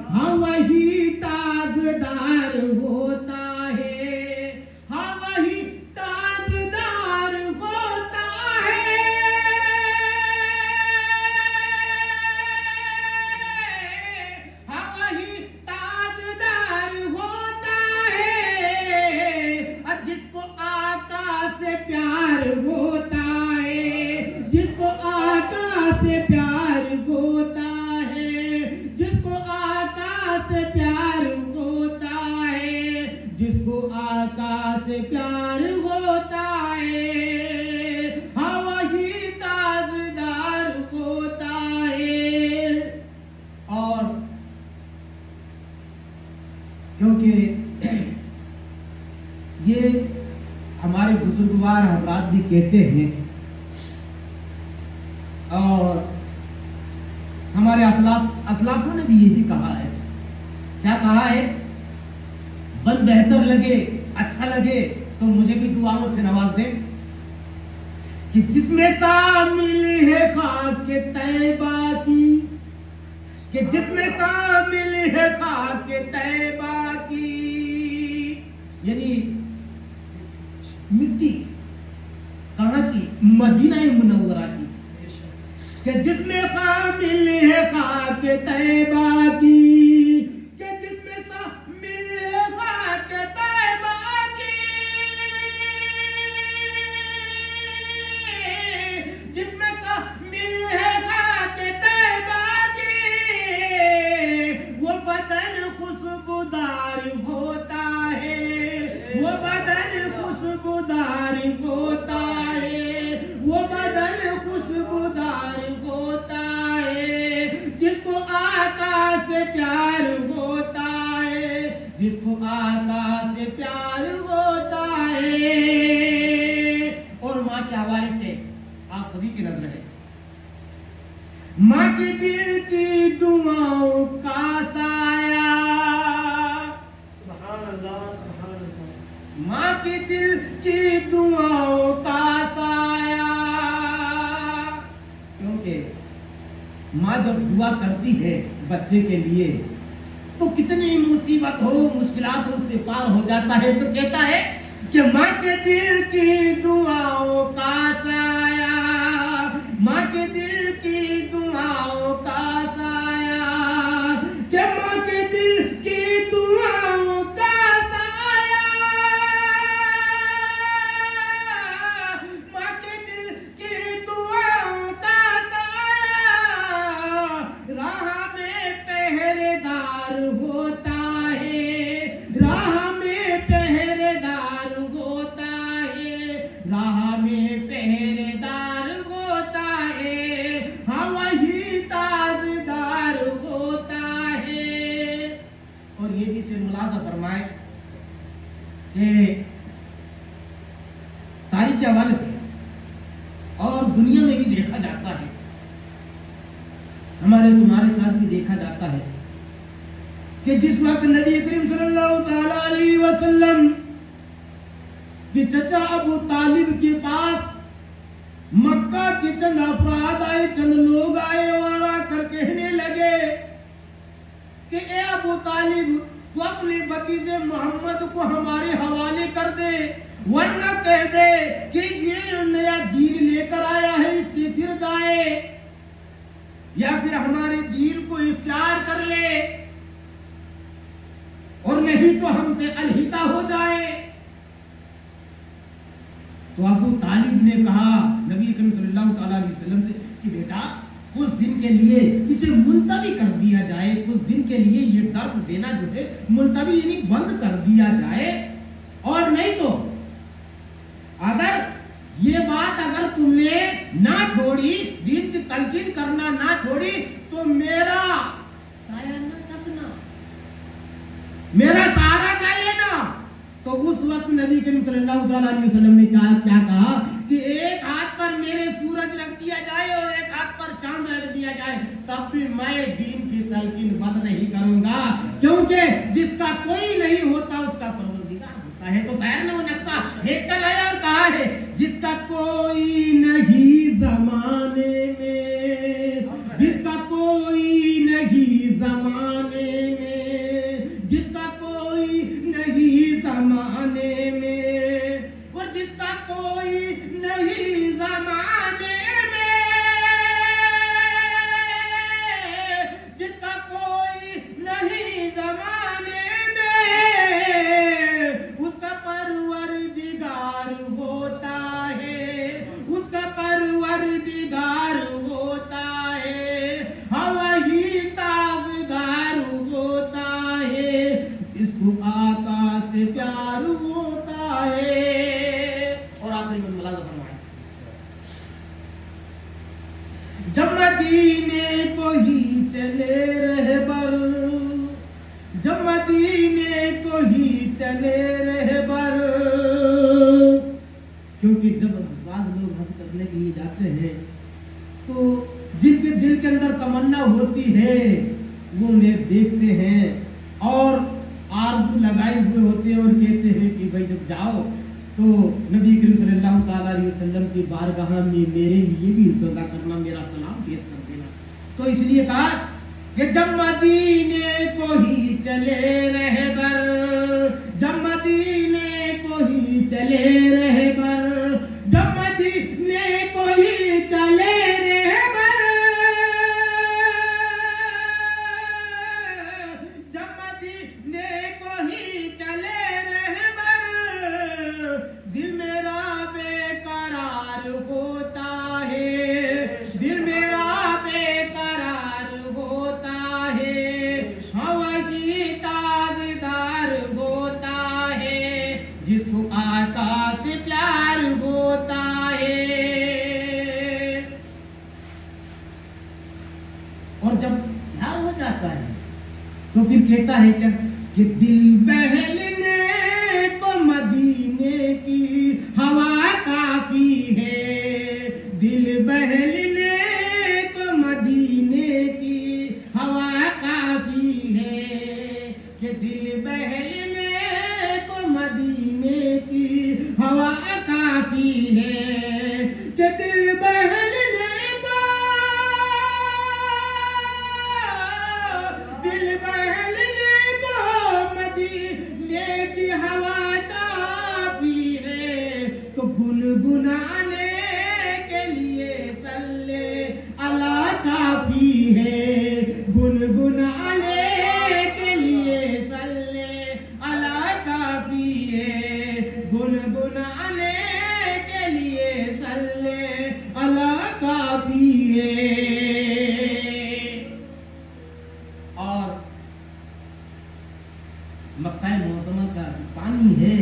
ہاں وہی تاجدار ہوتا ہے، ہاں وہی تاجدار ہوتا ہے، ہاں وہی تاجدار ہوتا ہے، اور جس کو آقا سے پیار ہوتا ہے، جس کو آقا سے پیار ہوتا ہے، جس کو آقا سے پیار ہوتا ہے، جس کو آقا سے پیار ہوتا ہے، ہاں وہی تاجدار ہوتا ہے۔ اور کیونکہ یہ ہمارے بزرگوار حضرات بھی کہتے ہیں اور ہمارے اسلافوں نے بھی یہی کہا ہے، کیا کہا ہے؟ بن بہتر لگے، اچھا لگے تو مجھے بھی دعاؤں سے نواز دیں کہ جس میں شامل ہے خاک طیبہ کی، کہ جس میں شامل ہے خاک طیبہ کی، یعنی مٹی کہاں کی؟ مدینہ منورہ کی، کہ جس میں شامل ہے خاک طیبہ کی، کہ جس میں شامل ہے خاک طیبہ کی، جس میں شامل ہے خاک طیبہ کی، وہ بدن خوشبودار ہوتا ہے، وہ بدن خوشبودار ہوتا ہے، وہ بدن خوشبودار ہوتا ہے، جس کو آقا سے پیار ہوتا ہے، جس کو آقا سے پیار ہوتا ہے۔ اور ماں کے حوالے سے آپ سبھی کی نظر ہے، ماں کے دل کی دعاؤں کا سایہ، سبحان اللہ سبحان اللہ، ماں کے دل کی دعاؤں کا سایہ، کیونکہ ماں جب دعا کرتی ہے بچے کے لیے تو کتنی مصیبت ہو، مشکلات ہو، سے پار ہو جاتا ہے، تو کہتا ہے کہ ماں کے دل کی دعاؤں کا سایہ، ماں کے دل کی دعاؤں کا سایہ، کہ ماں کے دل کی دعاؤں کا سایہ، ماں کے دل کی دعاؤں کا سایہ، راہ میں پہرے دار ہوتا ہے، راہ میں پہرے دار ہوتا ہے، راہ میں پہرے دار ہوتا ہے، ہاں وہی تاجدار ہوتا ہے۔ اور یہ بھی سے ملاحظہ فرمائے کہ تاریخ کے حوالے سے اور دنیا میں بھی دیکھا جاتا ہے، ہمارے تمہارے ساتھ بھی دیکھا جاتا ہے کہ جس وقت نبی کریم صلی اللہ تعالی علیہ وسلم کے چچا ابو طالب کے پاس مکہ کے چند افراد آئے، چند لوگ آئے اور آ کر کہنے لگے کہ اے ابو طالب، تو اپنے بھتیجے محمد کو ہمارے حوالے کر دے، ورنہ کہہ دے کہ یہ نیا دین لے کر آیا ہے، اس سے پھر جائے، یا پھر ہمارے دین کو اختیار کر لے، اور نہیں تو ہم سے علیحدہ ہو جائے۔ تو ابو طالب نے کہا نبی کریم صلی اللہ تعالی علیہ وسلم سے کہ بیٹا کچھ دن کے لیے اسے ملتوی کر دیا جائے، کچھ دن کے لیے یہ درس دینا جو ہے ملتوی یعنی بند کر دیا جائے، اور نہیں تو اگر یہ بات اگر تم نے نہ چھوڑی، دین کی تلقین کرنا نہ چھوڑی، تو میرا سایہ نہ تکنا، میرا سہارا نہ لینا۔ تو اس وقت نبی کریم صلی اللہ علیہ وسلم نے کیا کہا کہ ایک ہاتھ پر میرے سورج رکھ دیا جائے اور ایک ہاتھ پر چاند رکھ دیا جائے، تب بھی میں دین کی تلقین بند نہیں کروں گا، کیونکہ جس کا کوئی نہیں ہوتا اس کا پروردگار ہوتا ہے۔ تو شاعر نے وہ نقشہ کھینچ کر لایا اور کہا ہے جس کا کوئی نہیں زمانے میں، جس کا کوئی نہیں زمانے میں، چلے رہبر، جب مدینے کو ہی چلے رہبر. کیونکہ جب بعض لوگ حج کرنے کے لیے جاتے ہیں تو جن کے دل کے اندر تمنا ہوتی ہے وہ انہیں دیکھتے ہیں اور آرزو لگائے ہوئے ہوتے ہیں اور کہتے ہیں کہ بھائی جب جاؤ تو نبی کریم صلی اللہ تعالیٰ علیہ وسلم کی بارگاہ میں میرے لیے بھی ارتضا کرنا، میرا سلام پیش کر دینا. تو اس لیے کہا کہ جب مدینے کو ہی چلے رہبر، جب مدینے کو ہی چلے رہبر، جب مدینے کو ہی چلے رہبر، جب مدینے کو ہی چلے رہبر، دل میرا بے قرار ہوتا ہے، دل میرا بے قرار ہوتا ہے، ہوا کی تازدار ہوتا ہے، جس کو آقا سے پیار ہوتا ہے. اور جب پیار ہو جاتا ہے تو پھر کہتا ہے کیا کہ دل بہلنے کو مدینے کی ہوا کافی ہے، دل بہلنے کو مدینے کی ہوا کافی ہے، کہ دل بہلنے کو مدینے کی ہوا کافی ہے، کہ دل بہلنے کو، دل بہلنے کو مدینے کی ہوا کافی ہے. تو گنگنانے کے لیے صلی اللہ کافی ہے، گنگنانے کے لیے صلی اللہ کافی ہے، گنگنانے کے لیے صلی اللہ کافی ہے. اور مکہ معظمہ کا پانی ہے